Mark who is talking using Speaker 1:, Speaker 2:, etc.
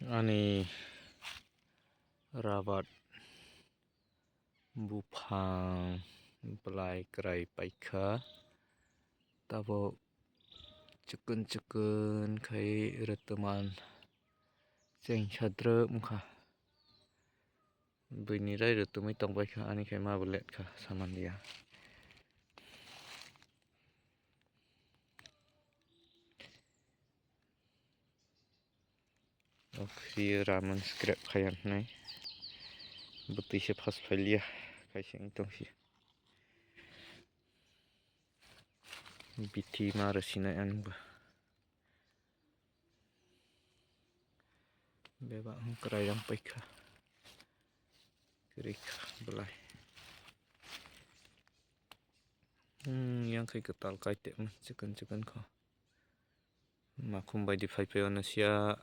Speaker 1: อันนี้ราวัดบุพังปลายไกรไปค่ะตาบचकन खाई रतमान सेंग छद्रमค่ะบินี้ได้หรือตัวไม่ต้องไปค่ะอันนี้ใครมาบุเล็ตค่ะสามันเดียโอเครามันสครับขยันไหนบุตรเชฟฮัสไฟเลียใครเสียงตรงสิบิทีมารสินะอันบ่beba ang kerayang pa ka kiri ka balay yang kay ketal kay te man chicken ko makumbay di 5 peon na siya